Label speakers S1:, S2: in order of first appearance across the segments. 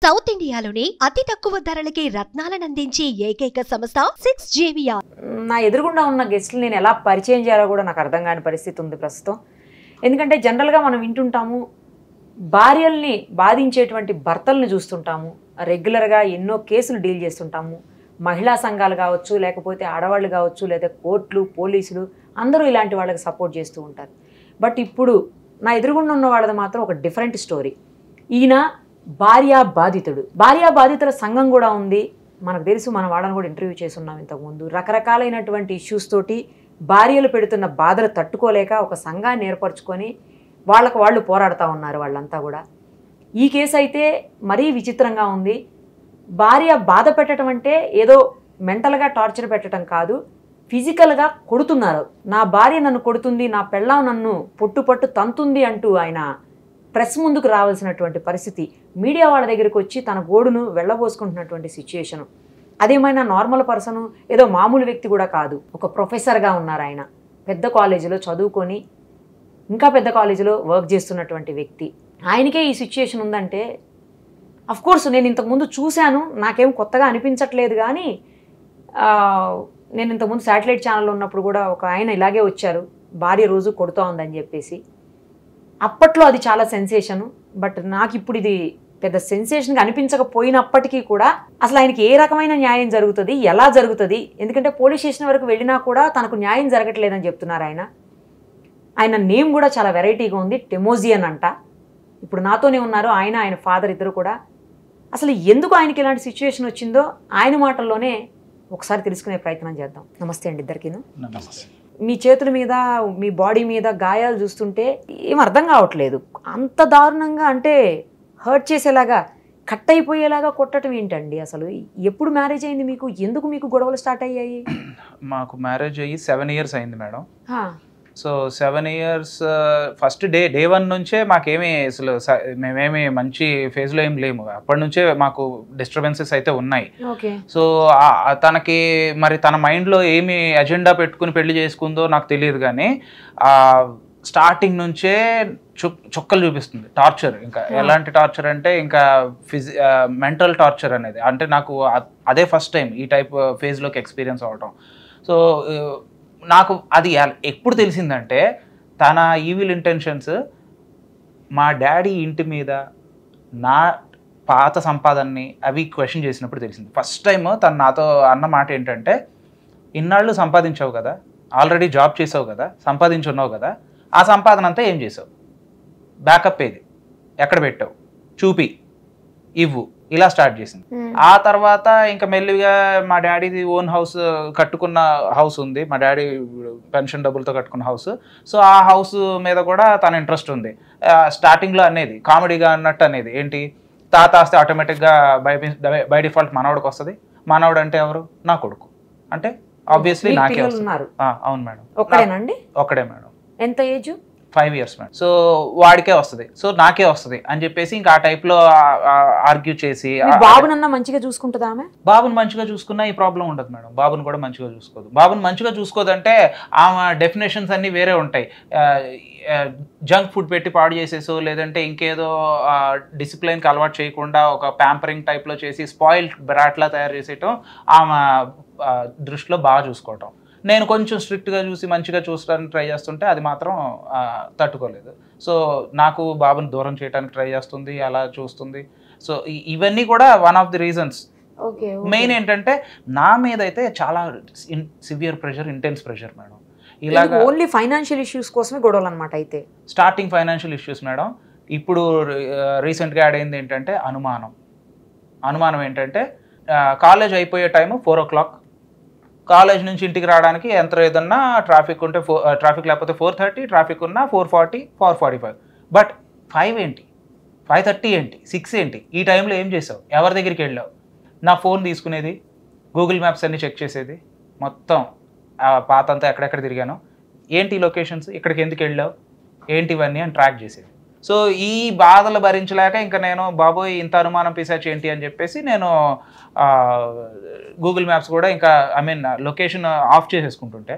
S1: South ఇండియాలోనే అతి తక్కువ ధరలకి రత్నాలనందించే ఏకైక సంస్థ 6JVR.
S2: నా ఎదురుగుండా ఉన్న గెస్టులు నేను ఎలా పరిచయం చేయాలో కూడా నాకు అర్థం కాని పరిస్థితి ఉంది ప్రస్తుతం. ఎందుకంటే జనరల్గా మనం వింటుంటాము, భార్యల్ని బాధించేటువంటి భర్తల్ని చూస్తుంటాము, రెగ్యులర్గా ఎన్నో కేసులు డీల్ చేస్తుంటాము. మహిళా సంఘాలు కావచ్చు, లేకపోతే ఆడవాళ్ళు కావచ్చు, లేదా కోర్టులు, పోలీసులు అందరూ ఇలాంటి వాళ్ళకి సపోర్ట్ చేస్తూ ఉంటారు. బట్ ఇప్పుడు నా ఎదురుగుండా ఉన్న వాళ్ళది మాత్రం ఒక డిఫరెంట్ స్టోరీ. ఈయన భార్యా బాధితుల సంఘం కూడా ఉంది. మనకు తెలుసు, మన వాళ్ళని కూడా ఇంటర్వ్యూ చేస్తున్నాం ఇంతకుముందు. రకరకాలైనటువంటి ఇష్యూస్ తోటి భార్యలు పెడుతున్న బాధలు తట్టుకోలేక ఒక సంఘాన్ని ఏర్పరచుకొని వాళ్ళకు వాళ్ళు పోరాడుతూ ఉన్నారు వాళ్ళంతా కూడా. ఈ కేసు అయితే మరీ విచిత్రంగా ఉంది. భార్య బాధ పెట్టడం అంటే ఏదో మెంటల్గా టార్చర్ పెట్టడం కాదు, ఫిజికల్గా కొడుతున్నారు. నా భార్య నన్ను కొడుతుంది, నా పెళ్ళాం నన్ను పట్టు తంతుంది అంటూ ఆయన ప్రెస్ ముందుకు రావాల్సినటువంటి పరిస్థితి. మీడియా వాళ్ళ దగ్గరికి వచ్చి తన గోడును వెళ్ళబోసుకుంటున్నటువంటి సిచ్యుయేషను. అదేమైనా నార్మల్ పర్సను, ఏదో మామూలు వ్యక్తి కూడా కాదు. ఒక ప్రొఫెసర్గా ఉన్నారు ఆయన, పెద్ద కాలేజీలో చదువుకొని ఇంకా పెద్ద కాలేజీలో వర్క్ చేస్తున్నటువంటి వ్యక్తి. ఆయనకే ఈ సిచ్యుయేషన్ ఉందంటే అఫ్కోర్స్ నేను ఇంతకుముందు చూశాను, నాకేం కొత్తగా అనిపించట్లేదు. కానీ నేను ఇంతకుముందు శాటిలైట్ ఛానల్లో ఉన్నప్పుడు కూడా ఒక ఆయన ఇలాగే వచ్చారు, భార్య రోజు కొడుతూ ఉందని చెప్పేసి. అప్పట్లో అది చాలా సెన్సేషను. బట్ నాకు ఇప్పుడు ఇది పెద్ద సెన్సేషన్గా అనిపించకపోయినప్పటికీ కూడా అసలు ఆయనకి ఏ రకమైన న్యాయం జరుగుతుంది, ఎలా జరుగుతుంది? ఎందుకంటే పోలీస్ స్టేషన్ వరకు వెళ్ళినా కూడా తనకు న్యాయం జరగట్లేదని చెప్తున్నారు ఆయన. ఆయన నేమ్ కూడా చాలా వెరైటీగా ఉంది, టెమోజియన్ అంట. ఇప్పుడు నాతోనే ఉన్నారు ఆయన, ఆయన ఫాదర్ ఇద్దరు కూడా. అసలు ఎందుకు ఆయనకి ఇలాంటి సిచ్యువేషన్ వచ్చిందో ఆయన మాటల్లోనే ఒకసారి తెలుసుకునే ప్రయత్నం చేద్దాం. నమస్తే అండి ఇద్దరికిను. మీ చేతుల మీద, మీ బాడీ మీద గాయాలు చూస్తుంటే ఏం అర్థం కావట్లేదు. అంత దారుణంగా, అంటే హర్ట్ చేసేలాగా, కట్ అయిపోయేలాగా కొట్టడం ఏంటండి అసలు? ఎప్పుడు మ్యారేజ్ అయింది మీకు? ఎందుకు మీకు గొడవలు స్టార్ట్ అయ్యాయి?
S3: మాకు మ్యారేజ్ అయ్యి 7 years అయింది madam. So 7 years first day 1 నుంచే మాకేమీ అసలు మేమేమి మంచి ఫేజ్లో ఏం లేము. అప్పటి నుంచే మాకు డిస్టర్బెన్సెస్ అయితే ఉన్నాయి. సో తనకి మరి తన మైండ్లో ఏమి అజెండా పెట్టుకుని పెళ్లి చేసుకుందో నాకు తెలియదు. కానీ స్టార్టింగ్ నుంచే చుక్కలు చూపిస్తుంది టార్చర్. ఇంకా ఎలాంటి టార్చర్ అంటే ఇంకా మెంటల్ టార్చర్ అనేది. అంటే నాకు అదే ఫస్ట్ టైం ఈ టైప్ ఫేజ్లోకి ఎక్స్పీరియన్స్ అవ్వటం. సో నాకు అది ఎప్పుడు తెలిసిందంటే, తన ఈవిల్ ఇంటెన్షన్స్ మా డాడీ ఇంటి మీద, నా పాత సంపాదనని అవి క్వశ్చన్ చేసినప్పుడు తెలిసింది. ఫస్ట్ టైం తను నాతో అన్న మాట ఏంటంటే, ఇన్నాళ్ళు సంపాదించావు కదా, ఆల్రెడీ జాబ్ చేసావు కదా, సంపాదించున్నావు కదా, ఆ సంపాదన అంతా ఏం చేసావు? బ్యాకప్ ఏది, ఎక్కడ పెట్టావు, చూపి, ఇవ్వు, ఇలా స్టార్ట్ చేసింది. ఆ తర్వాత ఇంకా మెల్లిగా మా డాడీది ఓన్ హౌస్, కట్టుకున్న హౌస్ ఉంది, మా డాడీ పెన్షన్ డబ్బులతో కట్టుకున్న హౌస్. సో ఆ హౌస్ మీద కూడా తన ఇంట్రెస్ట్ ఉంది. స్టార్టింగ్లో అనేది కామెడీగా అన్నట్టు అనేది ఏంటి, తాత ఆస్తే ఆటోమేటిక్గా బై డిఫాల్ట్ మనవడికి వస్తుంది. మనవడు అంటే ఎవరు? నా కొడుకు. అంటే ఆబ్వియస్లీ నాకే వస్తుంది. అవును మేడం. ఒక్కడే మేడం.
S2: ఎంత ఏజ్?
S3: 5 years madam. సో వాడికే వస్తుంది, సో నాకే వస్తుంది అని చెప్పేసి ఇంకా ఆ టైప్లో ఆర్గ్యూ చేసి.
S2: బాబునన్నా మంచిగా చూసుకుంటుందా ఆమె?
S3: బాబుని మంచిగా చూసుకున్నా ఈ ప్రాబ్లం ఉండదు మేడం. బాబుని కూడా మంచిగా చూసుకోదు. బాబుని మంచిగా చూసుకోదంటే ఆమె డెఫినేషన్స్ అన్నీ వేరే ఉంటాయి. జంక్ ఫుడ్ పెట్టి పాడు చేసేసో, లేదంటే ఇంకేదో డిసిప్లైన్కి అలవాటు చేయకుండా ఒక ప్యాంపరింగ్ టైప్లో చేసి స్పాయిల్డ్ బ్రాట్లా తయారు చేసేయటం ఆమె దృష్టిలో బాగా చూసుకోవటం. నేను కొంచెం స్ట్రిక్ట్గా చూసి మంచిగా చూసడానికి ట్రై చేస్తుంటే అది మాత్రం తట్టుకోలేదు. సో నాకు బాబుని దూరం చేయడానికి ట్రై చేస్తుంది, అలా చూస్తుంది. సో ఇవన్నీ కూడా one of the reasons. Main ఏంటంటే నా మీద అయితే చాలా severe pressure, intense pressure madam.
S2: ఇలాగ ఓన్లీ ఫైనాన్షియల్ ఇష్యూస్ కోసమే గొడవలు అనమాట. అయితే
S3: స్టార్టింగ్ ఫైనాన్షియల్ ఇష్యూస్ మేడం. ఇప్పుడు రీసెంట్గా యాడ్ అయింది ఏంటంటే అనుమానం ఏంటంటే, కాలేజ్ అయిపోయే టైము 4 o'clock. కాలేజ్ నుంచి ఇంటికి రావడానికి ఎంత ఏదన్నా ట్రాఫిక్ ఉంటే ట్రాఫిక్ లేకపోతే 4:30, ట్రాఫిక్ ఉన్నా 4:40, 4:45. బట్ 5 ఏంటి, 5:30 ఏంటి, 6 ఏంటి, ఈ టైంలో ఏం చేసావు? ఎవరి దగ్గరికి వెళ్ళావు? నా ఫోన్ తీసుకునేది, గూగుల్ మ్యాప్స్ అన్ని చెక్ చేసేది, మొత్తం పాత అంతా ఎక్కడెక్కడ తిరిగాను, ఏంటి లొకేషన్స్, ఇక్కడికి ఎందుకు వెళ్ళావు, ఏంటి ఇవన్నీ అని ట్రాక్ చేసేది. సో ఈ బాధలు భరించలేక ఇంకా నేను బాబోయ్ ఇంత అనుమానం పిశాచి ఏంటి అని చెప్పేసి నేను గూగుల్ మ్యాప్స్ కూడా ఇంకా లొకేషన్ ఆఫ్ చేసేసుకుంటుంటే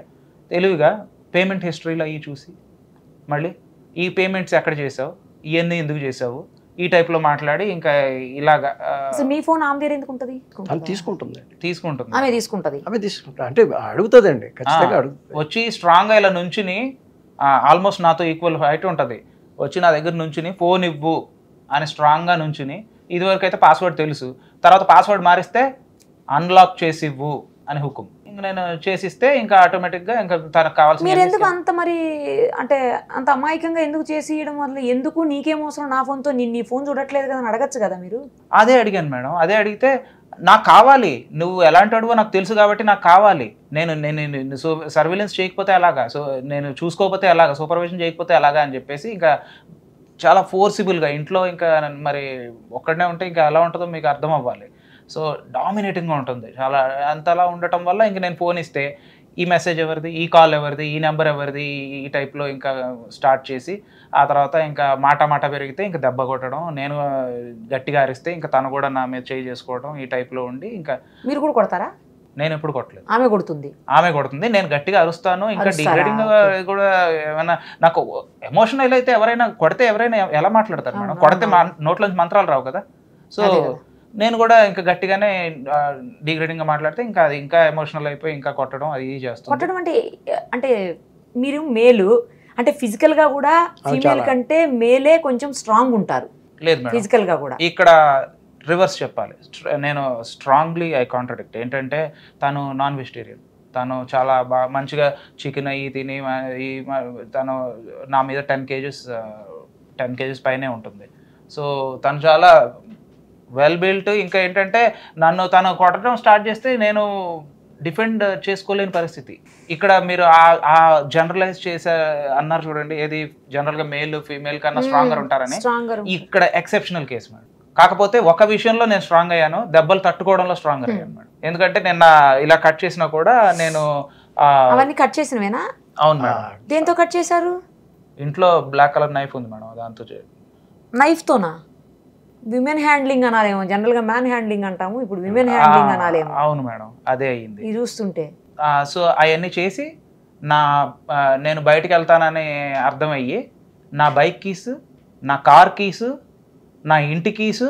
S3: తెలివిగా పేమెంట్ హిస్టరీలో అవి చూసి మళ్ళీ ఈ పేమెంట్స్ ఎక్కడ చేసావు, ఇవన్నీ ఎందుకు చేసావు, ఈ టైప్ లో మాట్లాడి ఇంకా ఇలాగా
S2: మీ ఫోన్ ఆమె దగ్గర ఎందుకు ఉంటుంది?
S3: తీసుకుంటుంది
S2: ఆమె తీసుకుంటది
S4: అంటే అడుగుతుందండి, ఖచ్చితంగా అడుగుతుంది.
S3: వచ్చి స్ట్రాంగ్ గా ఇలా నుంచుని ఆల్మోస్ట్ నాతో ఈక్వల్ హైట్ ఉంటుంది, వచ్చి నా దగ్గర నుంచుని ఫోన్ ఇవ్వు అని స్ట్రాంగ్ గా నుంచుని, ఇదివరకు అయితే పాస్వర్డ్ తెలుసు, తర్వాత పాస్వర్డ్ మారిస్తే అన్లాక్ చేసి ఇవ్వు అని హుకుం. ఇంకా నేను చేసిస్తే ఇంకా ఆటోమేటిక్గా ఇంకా తనకు కావాల్సిన.
S2: మీరు ఎందుకు అంత మరి అంటే అంత అమాయకంగా ఎందుకు చేసి ఇవ్వడం వల్ల, ఎందుకు నీకేం అవసరం నా ఫోన్తో, నీ ఫోన్ చూడట్లేదు కదా అని అడగచ్చు కదా మీరు?
S3: అదే అడిగాను మేడం, అదే అడిగితే నాకు కావాలి, నువ్వు ఎలాంటి అడుగో నాకు తెలుసు కాబట్టి నాకు కావాలి, నేను సర్వేలెన్స్ చేయకపోతే ఎలాగా, సో నేను చూసుకోకపోతే ఎలాగా, సూపర్విజన్ చేయకపోతే ఎలాగా అని చెప్పేసి ఇంకా చాలా ఫోర్సిబుల్గా ఇంట్లో ఇంకా మరి ఒక్కడనే ఉంటే ఇంకా ఎలా ఉంటుందో మీకు అర్థం అవ్వాలి. సో డామినేటింగ్గా ఉంటుంది చాలా. అంతలా ఉండటం వల్ల ఇంక నేను ఫోన్ ఇస్తే ఈ మెసేజ్ ఎవరిది, ఈ కాల్ ఎవరిది, ఈ నెంబర్ ఎవరిది, ఈ టైప్లో ఇంకా స్టార్ట్ చేసి ఆ తర్వాత ఇంకా మాట పెరిగితే ఇంకా దెబ్బ కొట్టడం, నేను గట్టిగా అరిస్తే ఇంకా తను కూడా నా మీద చేయి చేసుకోవడం, ఈ టైప్లో ఉండి ఇంకా.
S2: మీరు కూడా కొడతారా?
S3: నేను ఎప్పుడు కొట్టలేదు,
S2: ఆమె కొడుతుంది,
S3: నేను గట్టిగా అరుస్తాను. ఇంకా డిగ్రేడింగ్ కూడా ఏమైనా నాకు ఎమోషనల్ అయితే ఎవరైనా కొడితే ఎవరైనా ఎలా మాట్లాడతారు మేడం? కొడితే నోట్లోంచి మంత్రాలు రావు కదా. సో నేను కూడా ఇంకా గట్టిగానే డిగ్రేడింగ్ గా మాట్లాడితే ఇంకా అది ఇంకా ఎమోషనల్ అయిపోయి ఇంకా కొట్టడం అది చేస్తాను.
S2: కొట్టడం అంటే మీరు మేలు అంటే ఫిజికల్ గా కూడా ఫీమేల్ కంటే మేలే కొంచెం స్ట్రాంగ్ ఉంటారు.
S3: లేదు మేడం,
S2: ఫిజికల్ గా కూడా ఇక్కడ
S3: రివర్స్ చెప్పాలి. నేను స్ట్రాంగ్లీ ఐ కాంట్రడిక్ట్. ఏంటంటే తను నాన్ వెజిటేరియన్, తను చాలా బాగా మంచిగా చికెన్ అయ్యి తిని తను నా మీద 10 కేజెస్ పైనే ఉంటుంది. సో తను చాలా వెల్ బిల్ట్. ఇంకా ఏంటంటే తను కొట్టడం స్టార్ట్ చేస్తే నేను డిఫెండ్ చేసుకోలేని పరిస్థితి. ఇక్కడ మీరు ఆ జనరలైజ్ చేసే అన్నారు చూడండి, ఏది జనరల్గా మేల్ ఫీమేల్ కన్నా స్ట్రాంగర్ ఉంటారని. ఇక్కడ ఎక్సెప్షనల్ కేసు మేడం. కాకపోతే ఒక విషయంలో నేను స్ట్రాంగ్ అయ్యాను, దెబ్బలు తట్టుకోవడంలో స్ట్రాంగర్ అయ్యాను మేడం. ఎందుకంటే నేను ఇలా కట్ చేసినా కూడా నేను
S2: అవన్నీ కట్ చేసినవేనా?
S3: అవును మేడం.
S2: దేంతో కట్ చేశారు? ఇంట్లో
S3: బ్లాక్ కలర్ నైఫ్ ఉంది మేడం, దాంతో.
S2: నైఫ్ తోనా? విమెన్ హ్యాండ్లింగ్ అనాలేమో, జనరల్ గా మ్యాన్ హ్యాండ్లింగ్ అంటాము, ఇప్పుడు విమెన్ హ్యాండ్లింగ్ అనాలేమో.
S3: అవును మేడం, అదే అయ్యింది
S2: ఇది చూస్తుంటే.
S3: సో అవన్నీ చేసి నేను బయటికి వెళ్తానని అర్థమయ్యి నా బైక్ కీస్, నా కార్ కీస్, నా ఇంటి కీసు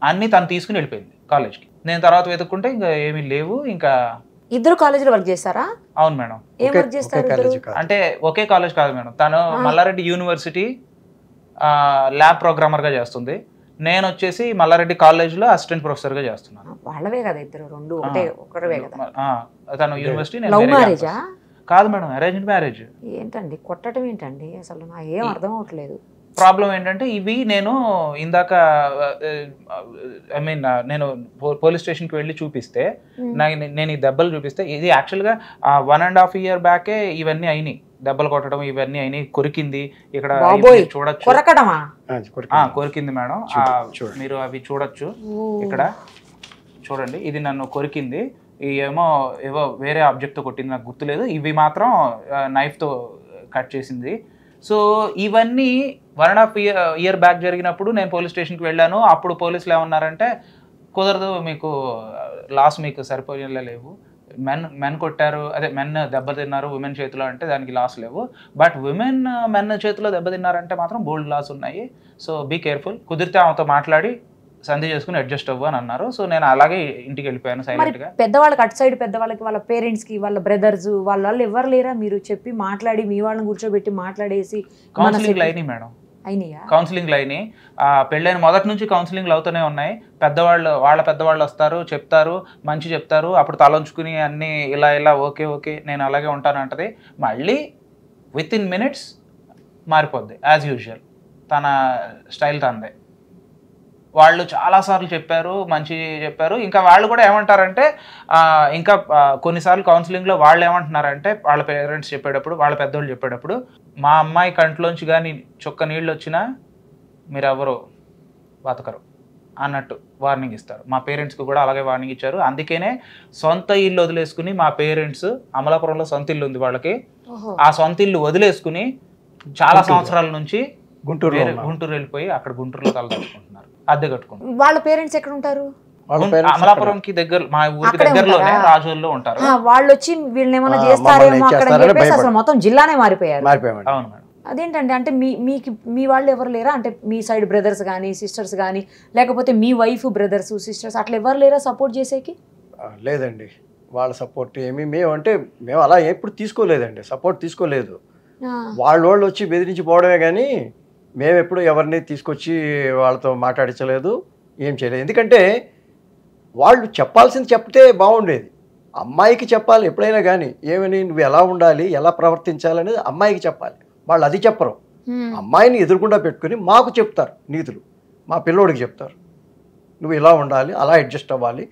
S3: అన్నీ తను తీసుకుని వెళ్ళిపోయింది కాలేజ్కి. నేను తర్వాత వెతుక్కుంటే ఇంకా ఏమీ లేవు. ఇంకా
S2: ఇద్దరు కాలేజీలో వర్క్ చేస్తారా?
S3: అవును మేడం.
S2: ఏం వర్క్ చేస్తారు?
S3: అంటే ఒకే కాలేజ్ కాదు మేడం, తను మల్లారెడ్డి యూనివర్సిటీ ల్యాబ్ ప్రోగ్రామర్గా చేస్తుంది, నేను వచ్చేసి మల్లారెడ్డి కాలేజ్లో అసిస్టెంట్ ప్రొఫెసర్గా చేస్తున్నాను.
S2: వాళ్ళవే కదా ఇద్దరు, రెండు ఒకటే కదా.
S3: తను యూనివర్సిటీ.
S2: లవ్ మ్యారేజా?
S3: కాదు మేడం, అరేంజ్డ్ మ్యారేజ్.
S2: ఏంటండి కొట్టడం ఏంటండి అసలు? నాకు ఏం అర్థం అవట్లేదు.
S3: ప్రాబ్లం ఏంటంటే ఇవి నేను ఇందాక నేను పోలీస్ స్టేషన్కి వెళ్ళి చూపిస్తే, నేను ఈ దెబ్బలు చూపిస్తే, ఇది యాక్చువల్గా 1.5 year బ్యాకే ఇవన్నీ అయినాయి, దెబ్బలు కొట్టడం ఇవన్నీ అయినాయి. కొరికింది ఇక్కడ చూడొచ్చు, కొరికింది మేడం, మీరు అవి చూడొచ్చు. ఇక్కడ చూడండి, ఇది నన్ను కొరికింది, ఏవో వేరే ఆబ్జెక్ట్తో కొట్టింది, నాకు గుర్తులేదు. ఇవి మాత్రం నైఫ్తో కట్ చేసింది. సో ఇవన్నీ 1.5 year బ్యాక్ జరిగినప్పుడు నేను పోలీస్ స్టేషన్కి వెళ్ళాను. అప్పుడు పోలీసులు ఏమన్నారంటే, కుదరదు, మీకు లాస్ మీకు సరిపోయేలా లేవు, మెన్ కొట్టారు, అదే మెన్ దెబ్బతిన్నారు ఉమెన్ చేతిలో అంటే దానికి లాస్ లేవు, బట్ మెన్ చేతిలో దెబ్బతిన్నారంటే మాత్రం బోల్డ్ లాస్ ఉన్నాయి. సో బీ కేర్ఫుల్, కుదిరితే ఆమెతో మాట్లాడి సంధి చేసుకుని అడ్జస్ట్ అవ్వు అని అన్నారు. సో నేను అలాగే ఇంటికి వెళ్ళిపోయాను సైలెంట్ గా.
S2: పెద్దవాళ్ళకి అటు సైడ్ పెద్దవాళ్ళకి, వాళ్ళ పేరెంట్స్ కి, వాళ్ళ బ్రదర్స్, వాళ్ళు ఎవరు లేరా? మీరు చెప్పి మాట్లాడి మీ వాళ్ళని కూర్చోబెట్టి మాట్లాడేసి
S3: కౌన్సిలింగ్ అయినాయి మేడం. కౌన్సిలింగ్లు అయినాయి, పెళ్ళైన మొదటి నుంచి కౌన్సిలింగ్లు అవుతూనే ఉన్నాయి. వాళ్ళ పెద్దవాళ్ళు వస్తారు, చెప్తారు, మంచి చెప్తారు, అప్పుడు తలంచుకుని అన్నీ ఇలా ఓకే నేను అలాగే ఉంటాను అంటది. మళ్ళీ within minutes మారిపోద్ది యాజ్ యూజువల్, తన స్టైల్ తనదే. వాళ్ళు చాలాసార్లు చెప్పారు, మంచి చెప్పారు. ఇంకా వాళ్ళు కూడా ఏమంటారంటే, ఇంకా కొన్నిసార్లు కౌన్సిలింగ్లో వాళ్ళు ఏమంటున్నారంటే, వాళ్ళ పేరెంట్స్ చెప్పేటప్పుడు, వాళ్ళ పెద్దోళ్ళు చెప్పేటప్పుడు, మా అమ్మాయి కంట్లోంచి కానీ చుక్క నీళ్ళు వచ్చినా మీరెవరు బతకరు అన్నట్టు వార్నింగ్ ఇస్తారు. మా పేరెంట్స్కి కూడా అలాగే వార్నింగ్ ఇచ్చారు. అందుకనే సొంత ఇల్లు వదిలేసుకుని, మా పేరెంట్స్ అమలాపురంలో సొంత ఇల్లు ఉంది వాళ్ళకి, ఆ సొంత ఇల్లు వదిలేసుకుని చాలా సంవత్సరాల నుంచి గుంటూరు వెళ్ళిపోయి అక్కడ గుంటూరులో తలదాచుకుంటున్నారు, అద్దె కట్టుకుంటారు.
S2: వాళ్ళ పేరెంట్స్ ఎక్కడ ఉంటారు?
S3: అమలాపురంకి దగ్గర, మా ఊరికి దగ్గరలోనే రాజోల్లో ఉంటారు.
S2: వాళ్ళు వచ్చి వీళ్ళని ఏమైనా చేస్తారేమో అక్కడ అసలు మొత్తం జిల్లానే మారిపోయారు.
S3: అవును మేడం.
S2: అదేంటండి, అంటే మీ వాళ్ళు ఎవరు లేరా? అంటే మీ సైడ్ బ్రదర్స్ కానీ సిస్టర్స్ కానీ, లేకపోతే మీ వైఫ్ బ్రదర్స్ సిస్టర్స్ అట్లా ఎవరు లేరా సపోర్ట్ చేసేకి?
S4: లేదండి, వాళ్ళ సపోర్ట్ మేము అలా ఎప్పుడు తీసుకోలేదండి, సపోర్ట్ తీసుకోలేదు. వాళ్ళు వచ్చి బెదిరించి పోవడమే కానీ మేము ఎప్పుడు ఎవరిని తీసుకొచ్చి వాళ్ళతో మాట్లాడించలేదు, ఏం చేయలేదు. ఎందుకంటే వాళ్ళు చెప్పాల్సింది చెప్తే బాగుండేది. అమ్మాయికి చెప్పాలి ఎప్పుడైనా కానీ, ఏమని నువ్వు ఎలా ఉండాలి, ఎలా ప్రవర్తించాలనేది అమ్మాయికి చెప్పాలి. వాళ్ళు అది చెప్పరు. అమ్మాయిని ఎదురుకుండా పెట్టుకుని మాకు చెప్తారు నీతులు, మా పిల్లోడికి చెప్తారు, నువ్వు ఇలా ఉండాలి, అలా అడ్జస్ట్ అవ్వాలి,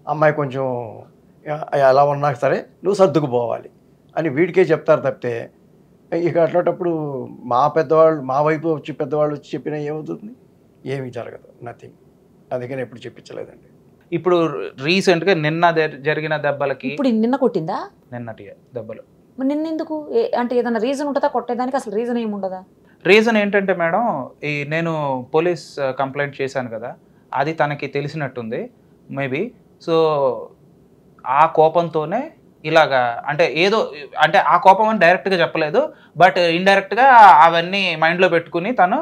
S4: అమ్మాయి కొంచెం ఎలా ఉన్నా సరే నువ్వు సర్దుకుపోవాలి అని వీడికే చెప్తారు తప్పితే, ఇక అట్లాంటప్పుడు మా వైపు వచ్చి పెద్దవాళ్ళు వచ్చి చెప్పినా ఏమవుతుంది? ఏమీ జరగదు, నథింగ్. అందుకని ఎప్పుడు చెప్పించలేదండి.
S3: ఇప్పుడు రీసెంట్గా నిన్న జరిగిన దెబ్బలకి,
S2: ఇప్పుడు నిన్న కొట్టిందా?
S3: నిన్నటి దెబ్బలు
S2: నిన్న ఎందుకు? అంటే ఏదైనా రీజన్ ఉంటుందా కొట్టేదానికి? అసలు రీజన్ ఏమి ఉండదా?
S3: రీజన్ ఏంటంటే మేడం, నేను పోలీస్ కంప్లైంట్ చేశాను కదా, అది తనకి తెలిసినట్టుంది మేబీ. సో ఆ కోపంతోనే ఇలాగా, అంటే ఏదో, అంటే ఆ కోపం అని డైరెక్ట్గా చెప్పలేదు, బట్ ఇండైరెక్ట్గా అవన్నీ మైండ్లో పెట్టుకుని తను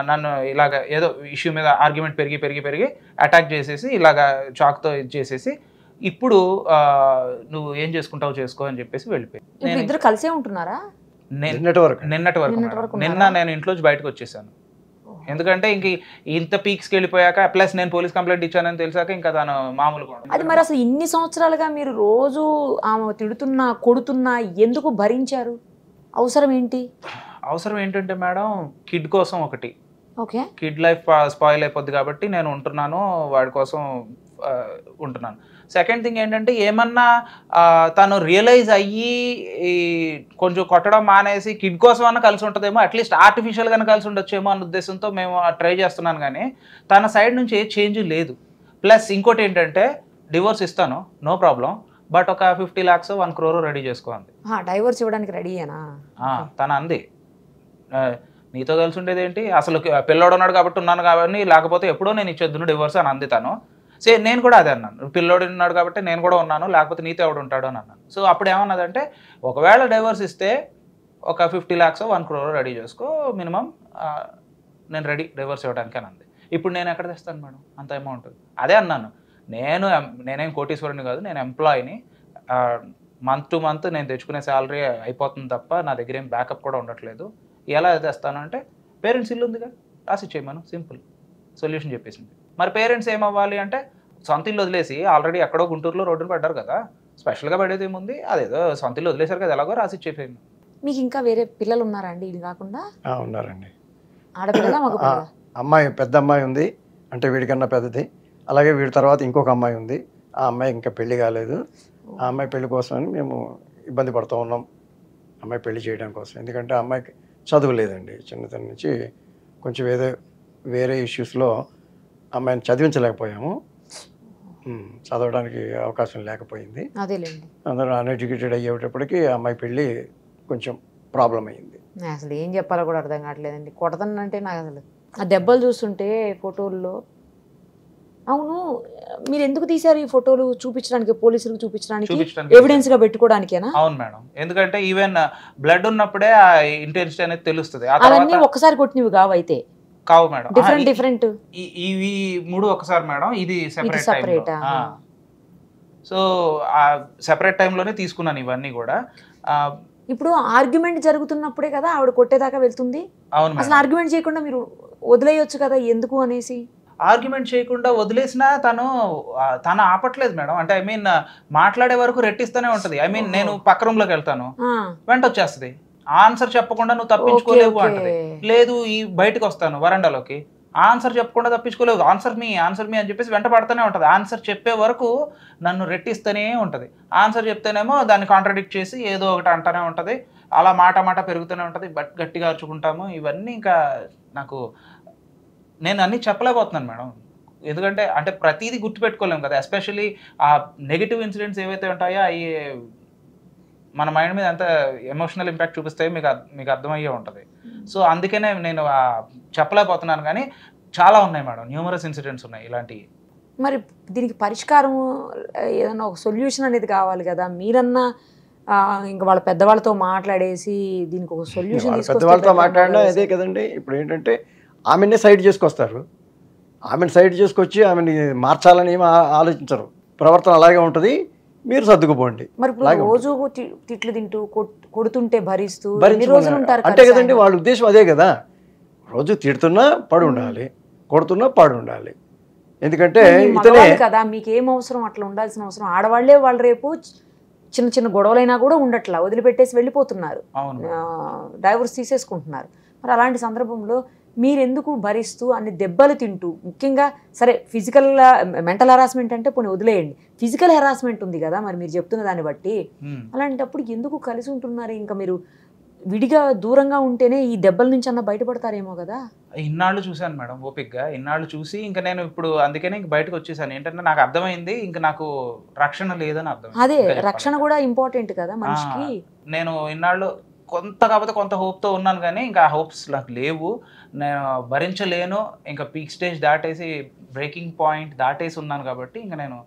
S3: నన్ను ఇలాగ ఏదో ఇష్యూ మీద ఆర్గ్యుమెంట్ పెరిగి అటాక్ చేసేసి ఇలాగా చాక్తో ఇది చేసేసి, ఇప్పుడు నువ్వు ఏం చేసుకుంటావు చేసుకో అని చెప్పేసి వెళ్ళిపోయి.
S2: ఇద్దరు కలిసే ఉంటున్నారా?
S3: నిన్నటి వరకు నిన్న నేను ఇంట్లోంచి బయటకు వచ్చేసాను. ఎందుకంటే ఇంత పీక్స్కి వెళ్ళిపోయాక, ప్లస్ నేను పోలీస్ కంప్లైంట్ ఇచ్చానని తెలిసాక ఇంకా తను మామూలుగా.
S2: అది మరి అసలు ఇన్ని సంవత్సరాలుగా మీరు రోజు ఆమె తిడుతున్నా కొడుతున్నా ఎందుకు భరించారు? అవసరం ఏంటి?
S3: అవసరం ఏంటంటే మేడం, కిడ్ కోసం ఒకటి,
S2: ఓకే, కిడ్
S3: లైఫ్ స్పాయిల్ అయిపోద్ది కాబట్టి నేను ఉంటున్నాను, వాడి కోసం ఉంటున్నాను. సెకండ్ థింగ్ ఏంటంటే, ఏమన్నా తను రియలైజ్ అయ్యి కొంచెం కొట్టడం మానేసి కిడ్ కోసం అన్న కలిసి ఉంటుందేమో, అట్లీస్ట్ ఆర్టిఫిషియల్గానే కలిసి ఉండొచ్చేమో అన్న ఉద్దేశంతో మేము ట్రై చేస్తున్నాను. కానీ తన సైడ్ నుంచి ఏ చేంజ్ లేదు. ప్లస్ ఇంకోటి ఏంటంటే, డివోర్స్ ఇస్తాను, నో ప్రాబ్లం, బట్ ఒక 50 lakhs 1 crore రెడీ చేసుకోండి.
S2: డైవోర్స్ ఇవ్వడానికి రెడీయేనా?
S3: తను అంది, నీతో కలిసి ఉండేది ఏంటి, అసలు పిల్లోడు ఉన్నాడు కాబట్టి ఉన్నాను కాబట్టి, లేకపోతే ఎప్పుడో నేను ఇచ్చేద్దును డివోర్స్ అని అంది తను. నేను కూడా అదే అన్నాను, పిల్లోడు ఉన్నాడు కాబట్టి నేను కూడా ఉన్నాను, లేకపోతే నీతో ఎవడు ఉంటాడు అని అన్నాను. సో అప్పుడు ఏమన్నదంటే, ఒకవేళ డైవోర్స్ ఇస్తే ఒక 50 lakhs 1 crore రెడీ చేసుకో మినిమం, నేను రెడీ డైవోర్స్ ఇవ్వడానికి అని అంది. ఇప్పుడు నేను ఎక్కడ తెస్తాను మేడం అంత అమౌంట్? అదే అన్నాను, నేనేం కోటీశ్వరుని కాదు, నేను ఎంప్లాయీని, మంత్ టు మంత్ నేను తెచ్చుకునే శాలరీ అయిపోతుంది తప్ప నా దగ్గర ఏం బ్యాకప్ కూడా ఉండట్లేదు. ఎలా తెస్తాను అంటే, పేరెంట్స్ ఇల్లు ఉందిగా రాసి ఇచ్చేయమను, సింపుల్ సొల్యూషన్ చెప్పేసింది. మరి పేరెంట్స్ ఏమవ్వాలి అంటే, సొంత ఇల్లు వదిలేసి ఆల్రెడీ ఎక్కడో గుంటూరులో రోడ్డును పడ్డారు కదా, స్పెషల్గా పడేది ఏముంది, అదేదో సొంత ఇల్లు వదిలేశారు కదా, ఎలాగో రాసి ఇచ్చేయండి.
S2: మీకు ఇంకా వేరే పిల్లలు ఉన్నారా అండి ఇది కాకుండా?
S4: ఉన్నారండి.
S2: ఆడపిల్ల మగపిల్ల?
S4: అమ్మాయి, పెద్ద అమ్మాయి ఉంది, అంటే వీడికన్నా పెద్దది. అలాగే వీడి తర్వాత ఇంకొక అమ్మాయి ఉంది, ఆ అమ్మాయి ఇంకా పెళ్లి కాలేదు. ఆ అమ్మాయి పెళ్లి కోసమని మేము ఇబ్బంది పడుతూ ఉన్నాం, అమ్మాయి పెళ్లి చేయడం కోసం. ఎందుకంటే ఆ అమ్మాయికి చదువు లేదండి, చిన్నతనం నుంచి కొంచెం వేరే ఇష్యూస్లో అమ్మాయిని చదివించలేకపోయాము, చదవడానికి అవకాశం లేకపోయింది. అందరూ అన్ఎడ్యుకేటెడ్ అయ్యేటప్పటికి అమ్మాయి పెళ్ళి కొంచెం ప్రాబ్లం అయ్యింది.
S2: అసలు ఏం చెప్పాలో కూడా అర్థం కావట్లేదండి. కొడతానంటే నాకు అసలు ఆ దెబ్బలు చూస్తుంటే ఫోటోల్లో. అవును, మీరు ఎందుకు తీశారు ఈ ఫోటోలు? చూపించడానికి, పోలీసులకు చూపించడానికి, ఎవిడెన్స్ గా పెట్టుకోవడానికేనా?
S3: అవును మేడం, ఎందుకంటే ఈవెన్ బ్లడ్ ఉన్నప్పుడే ఆ ఇంటెన్సిటీ అనేది తెలుస్తుంది.
S2: అవన్నీ ఒక్కసారి కొట్టినవి కావైతే
S3: కావు మేడం,
S2: డిఫరెంట్.
S3: ఇవి 3 ఒకసారి మేడం, ఇది సెపరేట్. సో ఆ సెపరేట్ టైంలోనే తీసుకున్నాను ఇవన్నీ కూడా.
S2: ఇప్పుడు ఆర్గ్యుమెంట్ జరుగుతున్నప్పుడే కదా ఆవిడ కొట్టేదాకా వెళ్తుంది.
S3: అవును,
S2: అసలు ఆర్గ్యుమెంట్ చేయకుండా మీరు వదిలేయొచ్చు కదా, ఎందుకు అనేసి?
S3: ఆర్గ్యుమెంట్ చేయకుండా వదిలేసినా తను ఆపట్లేదు మేడం. అంటే ఐ మీన్ మాట్లాడే వరకు రెట్టిస్తూనే ఉంటది. ఐ మీన్ నేను పక్క రూమ్ లోకి వెళ్తాను, వెంట వచ్చేస్తుంది, ఆన్సర్ చెప్పకుండా నువ్వు తప్పించుకోలేవు అంటది. లేదు, ఈ బయటకు వస్తాను వరండాలోకి, ఆన్సర్ చెప్పకుండా తప్పించుకోలేవు, ఆన్సర్ మీ అని చెప్పేసి వెంట పడుతూనే ఉంటుంది. ఆన్సర్ చెప్పే వరకు నన్ను రెట్టిస్తూనే ఉంటుంది. ఆన్సర్ చెప్తేనేమో దాన్ని కాంట్రాడిక్ట్ చేసి ఏదో ఒకటి అంటూనే ఉంటుంది. అలా మాట పెరుగుతూనే ఉంటుంది, బట్ గట్టిగా అరుచుకుంటాము. ఇవన్నీ ఇంకా నాకు, నేను అన్నీ చెప్పలేకపోతున్నాను మేడం. ఎందుకంటే అంటే ప్రతిదీ గుర్తుపెట్టుకోలేము కదా, ఎస్పెషల్లీ ఆ నెగిటివ్ ఇన్సిడెంట్స్ ఏవైతే ఉంటాయో అవి మన మైండ్ మీద ఎంత ఎమోషనల్ ఇంపాక్ట్ చూపిస్తాయో మీకు అర్థమయ్యే ఉంటుంది. సో అందుకనే నేను చెప్పలేకపోతున్నాను. కానీ చాలా ఉన్నాయి మేడం, న్యూమరస్ ఇన్సిడెంట్స్ ఉన్నాయి ఇలాంటివి.
S2: మరి దీనికి పరిష్కారం ఏదన్నా ఒక సొల్యూషన్ అనేది కావాలి కదా. మీరన్నా ఇంకా వాళ్ళ పెద్దవాళ్ళతో మాట్లాడేసి దీనికి ఒక సొల్యూషన్
S4: పెద్దవాళ్ళతో మాట్లాడినా అదే కదండి. ఇప్పుడు ఏంటంటే ఆమెనే సైడ్ చేసుకొస్తారు, ఆమెను సైడ్ చేసుకొచ్చి ఆమెని మార్చాలని ఏమి ఆలోచించరు. ప్రవర్తన అలాగే ఉంటుంది, మీరు సర్దుకుపోండి.
S2: మరి ఇప్పుడు రోజు తిట్లు తింటూ కొడుతుంటే భరిస్తూ రోజులు ఉంటారు
S4: అంటే కదండి వాళ్ళ ఉద్దేశం అదే కదా. రోజు తిడుతున్నా పడి ఉండాలి, కొడుతున్నా పడి ఉండాలి. ఎందుకంటే ఇతనే
S2: కదా మీకు ఏం అవసరం అట్లా ఉండాల్సిన అవసరం. ఆడవాళ్లే వాళ్ళు రేపు చిన్న చిన్న గొడవలైనా కూడా ఉండట్లా, వదిలిపెట్టేసి వెళ్ళిపోతున్నారు, డైవర్స్ తీసేసుకుంటున్నారు. మరి అలాంటి సందర్భంలో మీరెందుకు భరిస్తూ అన్ని దెబ్బలు తింటూ, ముఖ్యంగా సరే ఫిజికల్ మెంటల్ హెరాస్మెంట్ అంటే పోనీ వదిలేయండి, ఫిజికల్ హెరాస్మెంట్ ఉంది కదా మరి మీరు చెప్తున్న దాన్ని బట్టి, అలాంటప్పుడు ఎందుకు కలిసి ఉంటున్నారు? ఇంకా మీరు విడిగా దూరంగా ఉంటేనే ఈ దెబ్బల నుంచి అన్న బయటపడతారేమో కదా.
S3: ఇన్నాళ్ళు చూశాను మేడం ఓపిక్గా, ఇన్నాళ్ళు చూసి ఇంకా నేను ఇప్పుడు అందుకనే ఇంక బయటకు వచ్చేసాను. ఏంటంటే నాకు అర్థమైంది ఇంకా నాకు రక్షణ లేదని అర్థం.
S2: అదే రక్షణ కూడా ఇంపార్టెంట్ కదా మనిషికి.
S3: నేను ఇన్నాళ్ళు కొంత కాకపోతే కొంత హోప్తో ఉన్నాను, కానీ ఇంకా ఆ హోప్స్ నాకు లేవు, నేను భరించలేను, ఇంకా పీక్ స్టేజ్ దాటేసి బ్రేకింగ్ పాయింట్ దాటేసి ఉన్నాను కాబట్టి ఇంకా నేను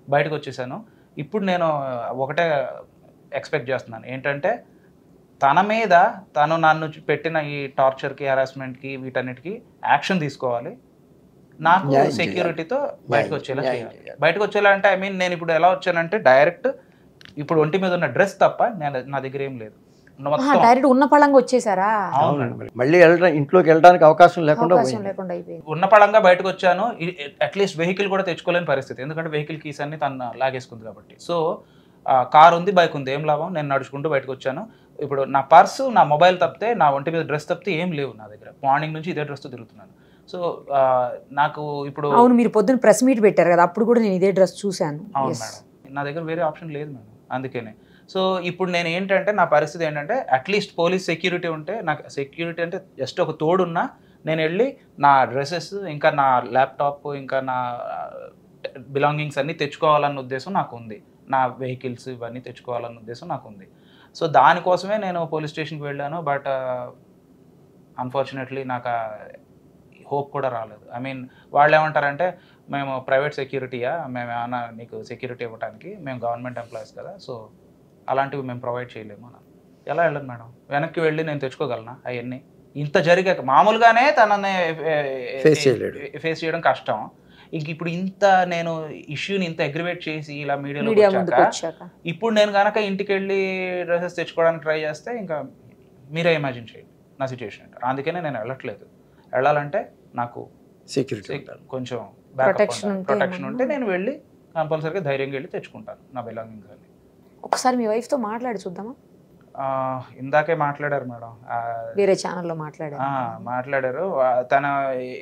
S3: బయటకు వచ్చేసాను. ఇప్పుడు నేను ఒకటే ఎక్స్పెక్ట్ చేస్తున్నాను, ఏంటంటే తన మీద తను నన్ను పెట్టిన ఈ టార్చర్కి, హెరాస్మెంట్కి, వీటన్నిటికీ యాక్షన్ తీసుకోవాలి, నాకు సెక్యూరిటీతో బయటకు వచ్చేలా చేయాలి. బయటకు వచ్చేలా అంటే ఐ మీన్ నేను ఇప్పుడు ఎలా వచ్చానంటే డైరెక్ట్ ఇప్పుడు ఒంటి మీద ఉన్న డ్రెస్ తప్ప నా దగ్గర ఏం లేదు,
S2: డైరెక్ట్ ఉన్న పళంగా వచ్చేసారా?
S4: మళ్ళీ ఇంట్లోకి వెళ్ళడానికి అవకాశం లేకుండా
S3: ఉన్న పళంగా బయటకు వచ్చాను. అట్లీస్ట్ వెహికల్ కూడా తెచ్చుకోలేని పరిస్థితి, ఎందుకంటే వెహికల్ కీస్ అన్ని తను లాగేసుకుంది కాబట్టి. సో కార్ ఉంది, బైక్ ఉంది, ఏం లాభం, నేను నడుచుకుంటూ బయటకు వచ్చాను. ఇప్పుడు నా పర్సు, నా మొబైల్ తప్పితే, నా ఒంటి మీద డ్రెస్ తప్పితే ఏం లేవు నా దగ్గర. మార్నింగ్ నుంచి ఇదే డ్రెస్తో తిరుగుతున్నాను. సో నాకు ఇప్పుడు
S2: అవును, మీరు పొద్దున్న ప్రెస్ మీట్ పెట్టారు కదా, అప్పుడు కూడా నేను ఇదే డ్రెస్ చూశాను.
S3: అవును మేడం, నా దగ్గర వేరే ఆప్షన్ లేదు మేడం, అందుకనే. సో ఇప్పుడు నేను ఏంటంటే నా పరిస్థితి ఏంటంటే అట్లీస్ట్ పోలీస్ సెక్యూరిటీ ఉంటే, నాకు సెక్యూరిటీ అంటే జస్ట్ ఒక తోడున్నా నేను వెళ్ళి నా డ్రెస్సెస్, ఇంకా నా ల్యాప్టాప్, ఇంకా నా బిలాంగింగ్స్ అన్నీ తెచ్చుకోవాలన్న ఉద్దేశం నాకు ఉంది, నా వెహికల్స్ ఇవన్నీ తెచ్చుకోవాలన్న ఉద్దేశం నాకు ఉంది. సో దానికోసమే నేను పోలీస్ స్టేషన్కి వెళ్ళాను. బట్ అన్ఫార్చునేట్లీ నాకు హోప్ కూడా రాలేదు. ఐ మీన్ వాళ్ళు ఏమంటారంటే, మేము ప్రైవేట్ సెక్యూరిటీయా, మేము ఏమైనా నీకు సెక్యూరిటీ ఇవ్వడానికి, మేము గవర్నమెంట్ ఎంప్లాయీస్ కదా, సో అలాంటివి మేము ప్రొవైడ్ చేయలేము అని. ఎలా వెళ్ళను మేడం, వెనక్కి వెళ్ళి నేను తెచ్చుకోగలనా అవన్నీ? ఇంత జరిగాక మామూలుగానే తనని ఫేస్ చేయడం కష్టం, ఇంక ఇప్పుడు ఇంత నేను ఇష్యూని ఇంత అగ్రివేట్ చేసి ఇలా మీడియాలో వచ్చాక ఇప్పుడు నేను కనుక ఇంటికి వెళ్ళి డ్రెస్సెస్ తెచ్చుకోవడానికి ట్రై చేస్తే ఇంకా మీరే ఇమాజిన్ చేయండి నా సిచ్యువేషన్ అంటే. అందుకనే నేను వెళ్ళట్లేదు. వెళ్ళాలంటే నాకు సెక్యూరిటీ కొంచెం ప్రొటెక్షన్ ఉంటే నేను వెళ్ళి కంపల్సరీగా ధైర్యంగా వెళ్ళి తెచ్చుకుంటాను నా బిలాంగింగ్స్ అన్ని.
S2: ఒకసారి మీ వైఫ్తో మాట్లాడి చూద్దామా?
S3: ఇందాకే మాట్లాడారు మేడం,
S2: వేరే ఛానల్లో
S3: మాట్లాడారు. తను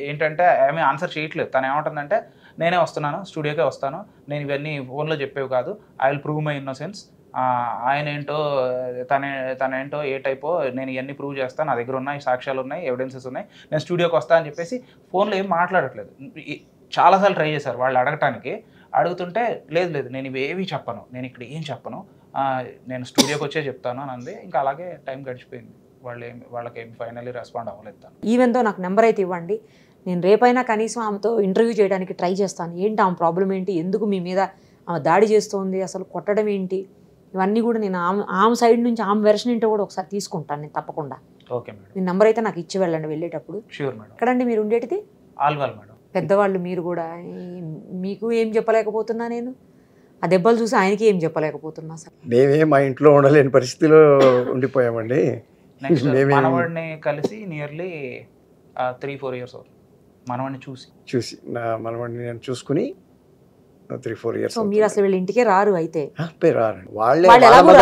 S3: ఏంటంటే ఆమె ఆన్సర్ చేయట్లేదు. తను ఏమంటుందంటే, నేనే వస్తున్నాను, స్టూడియోకే వస్తాను, నేను ఇవన్నీ ఫోన్లో చెప్పేవి కాదు, I will prove my innocence, ఆయన ఏంటో తనేంటో ఏ టైపో నేను ఇవన్నీ ప్రూవ్ చేస్తాను, నా దగ్గర ఉన్నాయి, సాక్ష్యాలు ఉన్నాయి, ఎవిడెన్సెస్ ఉన్నాయి, నేను స్టూడియోకి వస్తా అని చెప్పేసి ఫోన్లో ఏం మాట్లాడట్లేదు. చాలాసార్లు ట్రై చేశారు వాళ్ళు అడగటానికి, అడుగుతుంటే లేదు లేదు నేను ఇవేవి చెప్పను, నేను ఇక్కడ ఏం చెప్పను, నేను స్టూడియోకి వచ్చే చెప్తాను అని అంది. ఇంకా అలాగే టైం గడిచిపోయింది, వాళ్ళకేం ఫైనల్లీ రెస్పాండ్ అవ్వలేదు.
S2: ఈవెన్తో నాకు నెంబర్ అయితే ఇవ్వండి, నేను రేపైనా కనీసం ఆమెతో ఇంటర్వ్యూ చేయడానికి ట్రై చేస్తాను. ఏంటి ఆమె ప్రాబ్లం ఏంటి, ఎందుకు మీ మీద ఆమె దాడి చేస్తుంది, అసలు కొట్టడం ఏంటి, ఇవన్నీ కూడా నేను ఆమె సైడ్ నుంచి ఆమె వెర్షన్ ఏంటో కూడా ఒకసారి తీసుకుంటాను నేను తప్పకుండా.
S3: ఓకే మేడం,
S2: మీ నెంబర్ అయితే నాకు ఇచ్చి వెళ్ళండి వెళ్ళేటప్పుడు.
S3: Sure madam.
S2: ఎక్కడండి మీరు ఉండేటిది?
S3: ఆల్వాల్ మేడం.
S2: పెద్దవాళ్ళు మీరు కూడా, మీకు ఏం చెప్పలేకపోతున్నా నేను, ఆ దెబ్బలు చూసి ఆయనకి ఏం చెప్పలేకపోతున్నా. సార్
S4: మేమే మా ఇంట్లో ఉండలేని పరిస్థితిలో ఉండిపోయామండి.
S3: నెక్స్ట్ మనవాడిని కలిసి నియర్లీ 3-4 years అవుతుంది. మనవాడిని చూసి
S4: నా మనవాడిని నేను చూసుకుని 3-4 years.
S2: సో మీరు అసలు వీళ్ళ ఇంటికే రారు అయితే?
S4: రారు, వాళ్ళే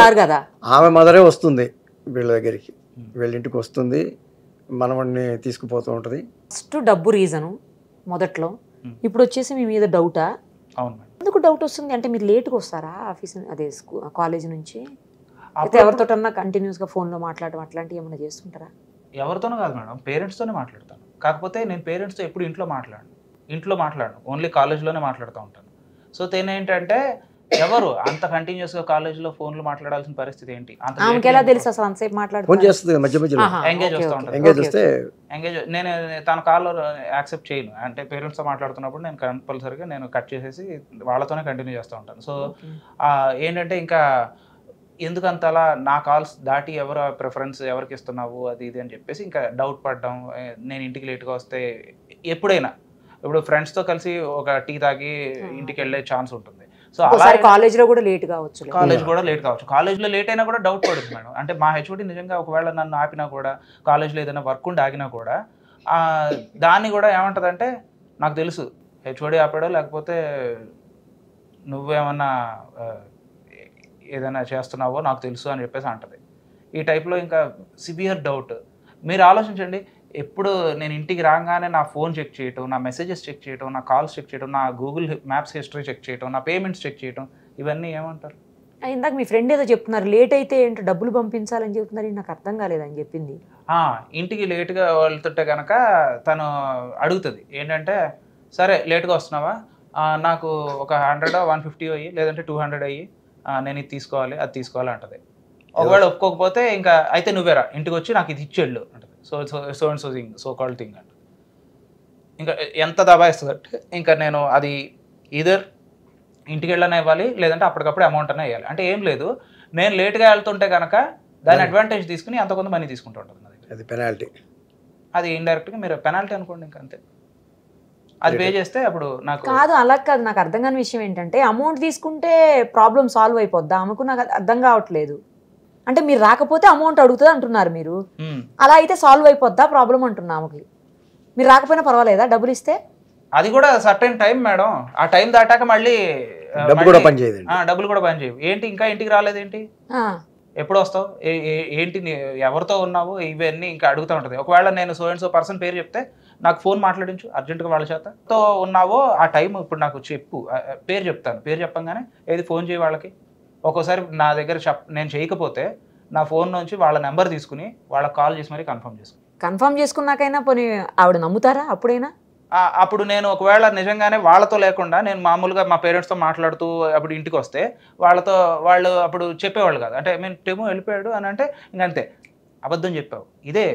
S2: రారు కదా.
S4: ఆమె మదరే వస్తుంది వీళ్ళ దగ్గరికి, వీళ్ళ ఇంటికి వస్తుంది, మనవాడిని తీసుకుపోతూ ఉంటుంది.
S2: ఫస్ట్ డబ్బు రీజను మొదట్లో, ఇప్పుడు వచ్చేసి మీ మీద డౌటా?
S3: అవును మేడం.
S2: ఎందుకు డౌట్ వస్తుంది అంటే మీరు లేట్గా వస్తారా ఆఫీస్, అదే కాలేజ్ నుంచి? అయితే ఎవరితోటన్నా కంటిన్యూస్గా ఫోన్లో మాట్లాడడం అట్లాంటివి ఏమైనా చేస్తుంటారా?
S3: ఎవరితోనూ కాదు మేడం, పేరెంట్స్తోనే మాట్లాడతాను. కాకపోతే నేను పేరెంట్స్తో ఎప్పుడు ఇంట్లో మాట్లాడను, ఓన్లీ కాలేజ్లోనే మాట్లాడుతూ ఉంటాను. సో తేనేంటంటే ఎవరు అంత కంటిన్యూస్గా కాలేజ్లో ఫోన్లో మాట్లాడాల్సిన పరిస్థితి ఏంటి?
S2: ఎలా తెలుసు అసలు అంతసేపు మాట్లాడుతూ?
S4: ఫోన్ చేస్తుంది మధ్య మధ్యలో,
S3: ఎంగేజ్ వస్తూ ఉంటాను. ఎంగేజ్ నేను తన కాల్లో యాక్సెప్ట్ చేయను, అంటే పేరెంట్స్తో మాట్లాడుతున్నప్పుడు నేను కంపల్సరీగా నేను కట్ చేసేసి వాళ్ళతోనే కంటిన్యూ చేస్తూ ఉంటాను. సో ఏంటంటే ఇంకా ఎందుకంత అలా నా కాల్స్ దాటి ఎవరు ప్రిఫరెన్స్ ఎవరికి ఇస్తున్నావు అది ఇది అని చెప్పేసి ఇంకా డౌట్ పడడం. నేను ఇంటికి లేట్గా వస్తే ఎప్పుడైనా ఇప్పుడు ఫ్రెండ్స్తో కలిసి ఒక టీ తాగి ఇంటికి వెళ్ళే ఛాన్స్ ఉంటుంది. సో అలా
S2: కాలేజ్లో కూడా లేట్ కావచ్చు,
S3: కాలేజ్లో లేట్ అయినా కూడా డౌట్ పడుతుంది మేడం. అంటే మా హెచ్ఓడి నిజంగా ఒకవేళ నన్ను ఆపినా కూడా, కాలేజ్లో ఏదైనా వర్క్ ఉండి ఆగినా కూడా దాన్ని కూడా ఏమంటుందంటే నాకు తెలుసు హెచ్ఓడి ఆపాడో లేకపోతే నువ్వేమన్నా ఏదైనా చేస్తున్నావో నాకు తెలుసు అని చెప్పేసి అంటది. ఈ టైప్లో ఇంకా సివియర్ డౌట్. మీరు ఆలోచించండి, ఎప్పుడు నేను ఇంటికి రాగానే నా ఫోన్ చెక్ చేయటం, నా మెసేజెస్ చెక్ చేయటం, నా కాల్స్ చెక్ చేయటం, నా గూగుల్ మ్యాప్స్ హిస్టరీ చెక్ చేయటం, నా పేమెంట్స్ చెక్ చేయటం, ఇవన్నీ ఏమంటారు?
S2: ఇందాక మీ ఫ్రెండ్ ఏదో చెప్తున్నారు లేట్ అయితే ఏంటో డబ్బులు పంపించాలని చెప్తున్నారు, నాకు అర్థం కాలేదని చెప్పింది.
S3: ఇంటికి లేట్గా వెళ్తుంటే కనుక తను అడుగుతుంది ఏంటంటే, సరే లేట్గా వస్తున్నావా, నాకు ఒక 100 150 అయ్యి లేదంటే 200 అయ్యి నేను ఇది తీసుకోవాలి అది తీసుకోవాలి అంటది. ఒకవేళ ఒప్పుకోకపోతే ఇంకా అయితే నువ్వేరా ఇంటికి వచ్చి నాకు ఇది ఇచ్చేళ్ళు అంటది. So and so thing, so called thing అంట. ఇంకా ఎంత దబాయిస్తుంది అంటే ఇంకా నేను అది ఈదర్ ఇంటికి వెళ్ళనే ఇవ్వాలి లేదంటే అప్పటికప్పుడు అమౌంట్ అనే వేయాలి. అంటే ఏం లేదు, నేను లేట్గా వెళ్తుంటే కనుక దాని అడ్వాంటేజ్ తీసుకుని అంత కొంత మనీ తీసుకుంటూ ఉంటుంది.
S4: అది పెనాల్టీ,
S3: అది ఇండైరెక్ట్గా మీరు పెనాల్టీ అనుకోండి, ఇంకా అంతే. అది పే చేస్తే అప్పుడు నాకు
S2: కాదు, అలా కాదు. నాకు అర్థం కాని విషయం ఏంటంటే అమౌంట్ తీసుకుంటే ప్రాబ్లం సాల్వ్ అయిపోద్దా ఆమెకు? నాకు అర్థం కావట్లేదు. అంటే మీరు రాకపోతే అమౌంట్ అడుగుతుంది అంటున్నారు మీరు, అలా అయితే సాల్వ్ అయిపోద్దా ప్రాబ్లం అంటున్నా ఆమెకి. మీరు రాకపోయినా పర్వాలేదా డబ్బులు ఇస్తే?
S3: అది కూడా సర్టెన్ టైం మేడం, ఆ టైం దాటాక మళ్ళీ
S4: డబ్బులు కూడా
S3: పనిచేయవు. ఏంటి ఇంకా ఇంటికి రాలేదేంటి, ఎప్పుడు వస్తావు, ఏంటి ఎవరితో ఉన్నావు, ఇవన్నీ ఇంకా అడుగుతూ ఉంటుంది. ఒకవేళ నేను సో అండ్ సో పర్సన్ పేరు చెప్తే నాకు ఫోన్ మాట్లాడించు అర్జెంటుగా వాళ్ళ చేత తో ఉన్నావో ఆ టైం ఇప్పుడు నాకు చెప్పు, పేరు చెప్తాను, పేరు చెప్పంగానే ఏది ఫోన్ చేయి వాళ్ళకి. ఒక్కోసారి నా దగ్గర నేను చేయకపోతే నా ఫోన్ నుంచి వాళ్ళ నెంబర్ తీసుకుని వాళ్ళకి కాల్ చేసి మరీ కన్ఫర్మ్
S2: చేసుకున్నాకైనా పోనీ ఆవిడ నమ్ముతారా అప్పుడైనా?
S3: అప్పుడు నేను ఒకవేళ నిజంగానే వాళ్ళతో లేకుండా నేను మామూలుగా మా పేరెంట్స్తో మాట్లాడుతూ అప్పుడు ఇంటికి వస్తే వాళ్ళు అప్పుడు చెప్పేవాళ్ళు కాదు. అంటే మేము టెమో వెళ్ళిపోయాడు అని అంటే ఇంకంతే, అబద్ధం చెప్పావు, ఇదే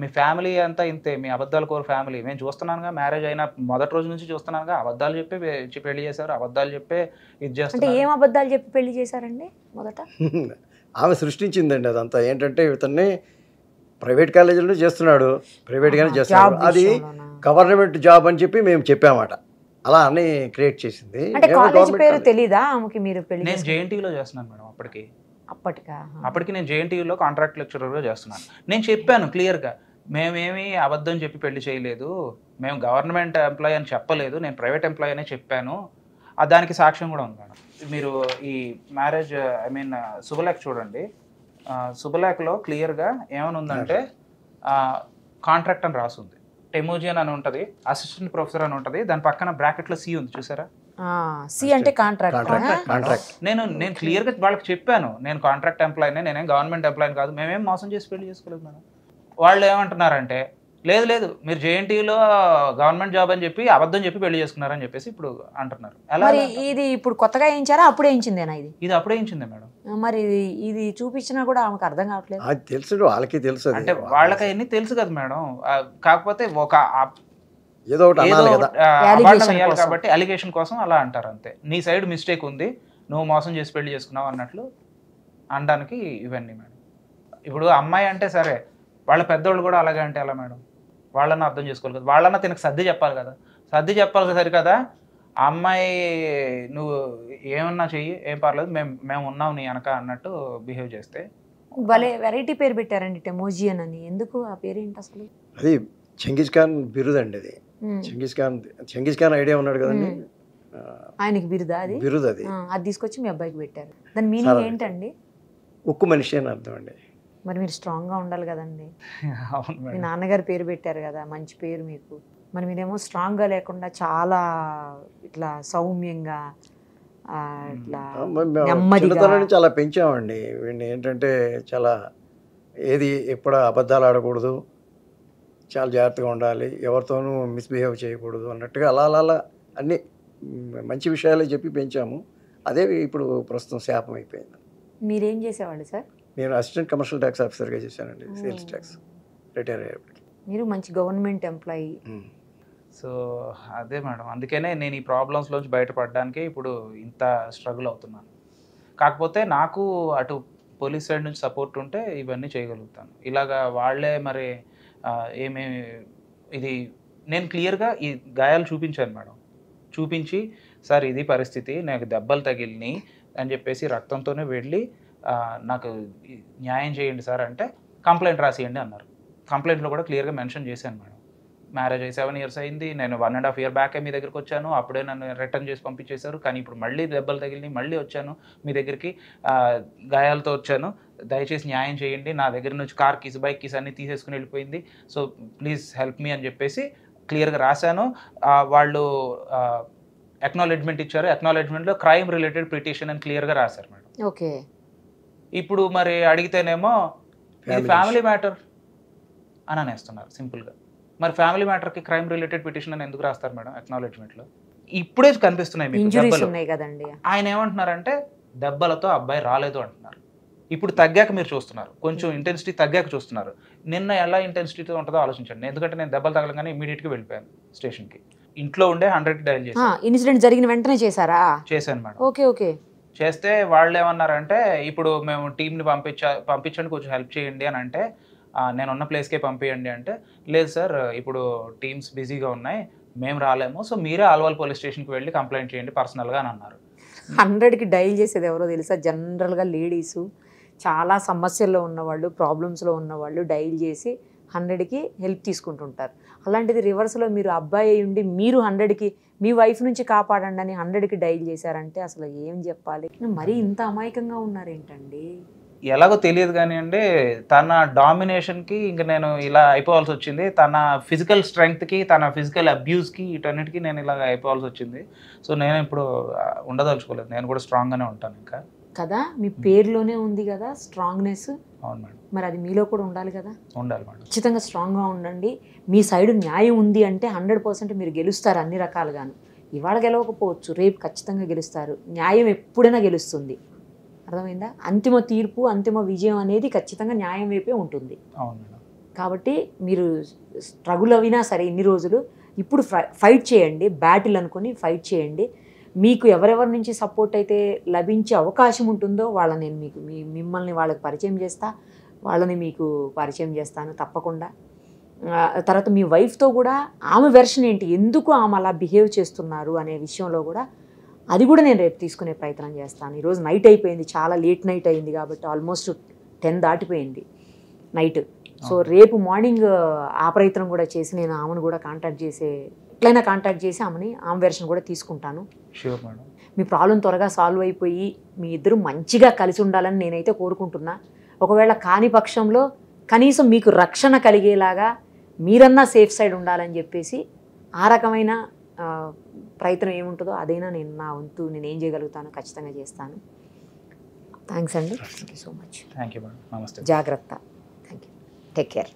S3: మీ ఫ్యామిలీ అంతా ఇంతే, మీ అబద్ధాలు కోరు ఫ్యామిలీ. మేము చూస్తున్నానుగా, మ్యారేజ్ అయిన మొదటి రోజు నుంచి చూస్తున్నానుగా, అబద్ధాలు చెప్పి పెళ్లి చేశారు, అబద్ధాలు చెప్పి ఇది చేస్తారు.
S2: ఏం అబద్ధాలు చెప్పి పెళ్లి చేశారండి? మొదట
S4: ఆమె సృష్టించిందండి అదంతా. ఏంటంటే ఇతన్ని ప్రైవేట్ కాలేజీలో చేస్తున్నాడు, ప్రైవేట్గానే చేస్తున్నాడు, అది గవర్నమెంట్ జాబ్ అని చెప్పి మేము చెప్పామట. అలా అన్ని క్రియేట్ చేసింది.
S2: తెలీదా ఆమెకి? మీరు పెళ్లి
S3: నేను జేఎన్టీయూలో చేస్తున్నాను మేడం. అప్పటికి నేను జేఎన్టీయూలో కాంట్రాక్ట్ లెక్చరర్గా చేస్తున్నాను. నేను చెప్పాను క్లియర్గా, మేమేమి అబద్ధం చెప్పి పెళ్లి చేయలేదు, మేము గవర్నమెంట్ ఎంప్లాయీ అని చెప్పలేదు, నేను ప్రైవేట్ ఎంప్లాయీ అనే చెప్పాను. దానికి సాక్ష్యం కూడా ఉంది మేడం. మీరు ఈ మ్యారేజ్ శుభలేఖ చూడండి, శుభలేఖలో క్లియర్గా ఏమని ఉందంటే కాంట్రాక్ట్ అని రాసి ఉంది, టెమోజియన్ అని ఉంటుంది, అసిస్టెంట్ ప్రొఫెసర్ అని ఉంటుంది, దాని పక్కన బ్రాకెట్లో సి ఉంది చూసారా,
S2: సి అంటే కాంట్రాక్ట్.
S3: నేను క్లియర్గా వాళ్ళకి చెప్పాను, నేను కాంట్రాక్ట్ ఎంప్లాయీనే, నేనేం గవర్నమెంట్ ఎంప్లాయీని కాదు, మేమేం మోసం చేసి పెళ్లి చేసుకోలేదు మేడం. వాళ్ళు ఏమంటున్నారంటే లేదు మీరు జేఎన్టీయూలో గవర్నమెంట్ జాబ్ అని చెప్పి అబద్ధం చెప్పి పెళ్లి చేసుకున్నారని చెప్పేసి ఇప్పుడు అంటున్నారు.
S2: ఇది ఇప్పుడు కొత్తగా వేయించారా అప్పుడే వేయించిందేనా? ఇది
S3: అప్పుడే వేయించింది మేడం.
S2: మరి ఇది చూపించినా కూడా ఆమెకు అర్థం కావట్లేదు.
S4: అది తెలుసు, వాళ్ళకి తెలుసు,
S3: అంటే వాళ్ళకి అవన్నీ తెలుసు కదా మేడం. కాకపోతే ఒక
S4: ఏదో
S3: కాబట్టి అలిగేషన్ కోసం అలా అంటారు అంతే. నీ సైడ్ మిస్టేక్ ఉంది, నువ్వు మోసం చేసి పెళ్లి చేసుకున్నావు అన్నట్లు అనడానికి ఇవన్నీ మేడం. ఇప్పుడు అమ్మాయి అంటే సరే, వాళ్ళ పెద్దోళ్ళు కూడా అలాగే అంటే ఎలా మేడం? వాళ్ళన్నా అర్థం చేసుకోవాలి కదా, వాళ్ళన్నా తినకు సర్ది చెప్పాలి కదా, సర్ది చెప్పాలి సరి కదా. ఆ అమ్మాయి నువ్వు ఏమన్నా చెయ్యి, ఏం పర్లేదు, మేము ఉన్నాం నీ వెనక అన్నట్టు బిహేవ్ చేస్తే.
S2: భలే వెరైటీ పేరు పెట్టారండి, టెమోజియన్ అని. ఎందుకు ఆ పేరు ఏంటి అసలు?
S4: అది చెంగిస్ ఖాన్ బిరుదు అండి. అది చెంగిస్ ఖాన్ ఐడియా ఉన్నాడు కదండి,
S2: ఆయనకి బిరుదా? అది
S4: బిరుదు. అది
S2: తీసుకొచ్చి మీ అబ్బాయికి పెట్టారు. దాని మీనింగ్ ఏంటండి?
S4: ఉక్కు మనిషి అని అర్థం అండి.
S2: మరి మీరు స్ట్రాంగ్గా ఉండాలి కదండి. మీ నాన్నగారు పేరు పెట్టారు కదా, మంచి పేరు మీకు. మరి మీరేమో స్ట్రాంగ్గా లేకుండా చాలా ఇట్లా సౌమ్యంగా
S4: చాలా పెంచామండి వీడిని. ఏంటంటే చాలా ఎప్పుడు అబద్ధాలు ఆడకూడదు, చాలా జాగ్రత్తగా ఉండాలి, ఎవరితోనూ మిస్బిహేవ్ చేయకూడదు అన్నట్టుగా అలా అన్నీ మంచి విషయాలే చెప్పి పెంచాము. అదే ఇప్పుడు ప్రస్తుతం శాపం అయిపోయింది.
S2: మీరేం చేసేవాళ్ళు సార్?
S4: నేను అసిస్టెంట్ కమర్షియల్ ట్యాక్స్ ఆఫీసర్గా చేశానండి, సేల్స్ ట్యాక్స్, రిటైర్ అయ్యేప్పటికి.
S2: మీరు మంచి గవర్నమెంట్ ఎంప్లాయీ.
S3: సో అదే మేడం, అందుకనే నేను ఈ ప్రాబ్లమ్స్లోంచి బయటపడడానికి ఇప్పుడు ఇంత స్ట్రగుల్ అవుతున్నాను. కాకపోతే నాకు అటు పోలీస్ సైడ్ నుంచి సపోర్ట్ ఉంటే ఇవన్నీ చేయగలుగుతాను. ఇలాగా వాళ్ళే మరి ఏమేమి ఇది నేను క్లియర్గా ఈ గాయాలు చూపించాను మేడం. చూపించి సార్ ఇది పరిస్థితి, నాకు దెబ్బలు తగిలినాయి అని చెప్పేసి రక్తంతోనే వెళ్ళి నాకు న్యాయం చేయండి సార్ అంటే కంప్లైంట్ రాసియండి అన్నారు. కంప్లైంట్లో కూడా క్లియర్గా మెన్షన్ చేశాను మేడం. మ్యారేజ్ అయ్యి 7 years అయింది, నేను 1.5 year బ్యాకే మీ దగ్గరికి వచ్చాను, అప్పుడే నన్ను రిటర్న్ చేసి పంపించేశారు, కానీ ఇప్పుడు మళ్ళీ దెబ్బలు తగిలినాయి, మళ్ళీ వచ్చాను మీ దగ్గరికి, గాయాలతో వచ్చాను, దయచేసి న్యాయం చేయండి, నా దగ్గర నుంచి కార్ కీస్ బైక్ కీస్ అన్నీ తీసేసుకుని వెళ్ళిపోయింది, సో ప్లీజ్ హెల్ప్ మీ అని చెప్పేసి క్లియర్గా రాశాను. వాళ్ళు అక్నాలెడ్జ్మెంట్ ఇచ్చారు. అక్నాలెడ్జ్మెంట్లో క్రైమ్ రిలేటెడ్ పిటిషన్ అని క్లియర్గా రాశారు మేడం.
S2: ఓకే.
S3: ఇప్పుడు మరి అడిగితేనేమో ఇది ఫ్యామిలీ మ్యాటర్ అని అనేస్తున్నారు సింపుల్గా. మరి ఫ్యామిలీ మ్యాటర్కి క్రైమ్ రిలేటెడ్ పిటిషన్ అని ఎందుకు రాస్తారు మేడం అక్నాలెడ్జ్మెంట్లో? ఇప్పుడే కనిపిస్తున్నాయి మీకు దెబ్బలు. ఆయన ఏమంటున్నారంటే దెబ్బలతో అబ్బాయి రాలేదు అంటున్నారు. ఇప్పుడు తగ్గాక మీరు చూస్తున్నారు, కొంచెం ఇంటెన్సిటీ తగ్గాక చూస్తున్నారు. నిన్న ఎలా ఇంటెన్సిటీతో ఉంటుందో ఆలోచించండి. ఎందుకంటే నేను దెబ్బలు తగలంగానే ఇమీడియట్గా వెళ్ళిపోయాను స్టేషన్కి. ఇంట్లో ఉండే 100 డయల్ చేశాను.
S2: ఇన్సిడెంట్ జరిగిన వెంటనే చేశారా?
S3: చేశాను మేడం.
S2: Okay okay.
S3: చేస్తే వాళ్ళు ఏమన్నారంటే ఇప్పుడు మేము టీంని పంపించండి, కొంచెం హెల్ప్ చేయండి అని అంటే నేనున్న ప్లేస్కే పంపించండి అంటే లేదు సార్ ఇప్పుడు టీమ్స్ బిజీగా ఉన్నాయి, మేము రాలేము, సో మీరే ఆల్వాల్ పోలీస్ స్టేషన్కి వెళ్ళి కంప్లైంట్ చేయండి పర్సనల్గా అని అన్నారు.
S2: 100కి డైల్ చేసేది ఎవరో తెలుసా? జనరల్గా లేడీసు, చాలా సమస్యల్లో ఉన్నవాళ్ళు, ప్రాబ్లమ్స్లో ఉన్నవాళ్ళు డైల్ చేసి 100కి హెల్ప్ తీసుకుంటుంటారు. అలాంటిది రివర్స్లో మీరు అబ్బాయి అయి ఉండి మీరు 100కి మీ వైఫ్ నుంచి కాపాడండి అని 100కి డైల్ చేశారంటే అసలు ఏం చెప్పాలి? మరీ ఇంత అమాయకంగా ఉన్నారేంటండి?
S3: ఎలాగో తెలియదు కానివ్వండి, తన డామినేషన్కి ఇంక నేను ఇలా అయిపోవాల్సి వచ్చింది. తన ఫిజికల్ స్ట్రెంగ్త్కి, తన ఫిజికల్ అబ్యూస్కి, వీటన్నిటికీ నేను ఇలాగ అయిపోవాల్సి వచ్చింది. సో నేను ఇప్పుడు ఉండదలుచుకోలేదు, నేను కూడా స్ట్రాంగ్గానే ఉంటాను ఇంకా
S2: కదా. మీ పేరులోనే ఉంది కదా స్ట్రాంగ్నెస్.
S3: అవును మేడం.
S2: మరి అది మీలో కూడా ఉండాలి కదా.
S3: ఉండాలి మేడం.
S2: ఖచ్చితంగా స్ట్రాంగ్గా ఉండండి. మీ సైడ్ న్యాయం ఉంది అంటే 100% మీరు గెలుస్తారు అన్ని రకాలుగాను. ఇవాళ గెలవకపోవచ్చు, రేపు ఖచ్చితంగా గెలుస్తారు. న్యాయం ఎప్పుడైనా గెలుస్తుంది. అర్థమైందా? అంతిమ తీర్పు, అంతిమ విజయం అనేది ఖచ్చితంగా న్యాయం వైపే ఉంటుంది.
S3: అవును మేడం.
S2: కాబట్టి మీరు స్ట్రగుల్ అయినా సరే ఇన్ని రోజులు ఇప్పుడు ఫైట్ చేయండి, బ్యాటిల్ అనుకుని ఫైట్ చేయండి. మీకు ఎవరెవరి నుంచి సపోర్ట్ అయితే లభించే అవకాశం ఉంటుందో వాళ్ళని నేను మీకు మిమ్మల్ని వాళ్ళకి పరిచయం చేస్తా, వాళ్ళని మీకు పరిచయం చేస్తాను తప్పకుండా. తర్వాత మీ వైఫ్తో కూడా ఆమె వెర్షన్ ఏంటి, ఎందుకు ఆమె అలా బిహేవ్ చేస్తున్నారు అనే విషయంలో కూడా అది కూడా నేను రేపు తీసుకునే ప్రయత్నం చేస్తాను. ఈరోజు నైట్ అయిపోయింది, చాలా లేట్ నైట్ అయింది కాబట్టి ఆల్మోస్ట్ 10 దాటిపోయింది నైట్. సో రేపు మార్నింగ్ ఆ ప్రయత్నం కూడా చేసి నేను ఆమెను కూడా కాంటాక్ట్ ఎట్లయినా కాంటాక్ట్ చేసి ఆమె వెర్షన్ కూడా తీసుకుంటాను.
S3: Sure madam.
S2: మీ ప్రాబ్లం త్వరగా సాల్వ్ అయిపోయి మీ ఇద్దరు మంచిగా కలిసి ఉండాలని నేనైతే కోరుకుంటున్నా. ఒకవేళ కాని పక్షంలో కనీసం మీకు రక్షణ కలిగేలాగా మీరన్నా సేఫ్ సైడ్ ఉండాలని చెప్పేసి ఆ రకమైన ప్రయత్నం ఏముంటుందో అదైనా నేను నా వంతు నేను ఏం చేయగలుగుతానో ఖచ్చితంగా చేస్తాను. థ్యాంక్స్ అండి. Thank you so much.
S3: Thank you madam. నమస్తే.
S2: జాగ్రత్త. Thank you. Take care.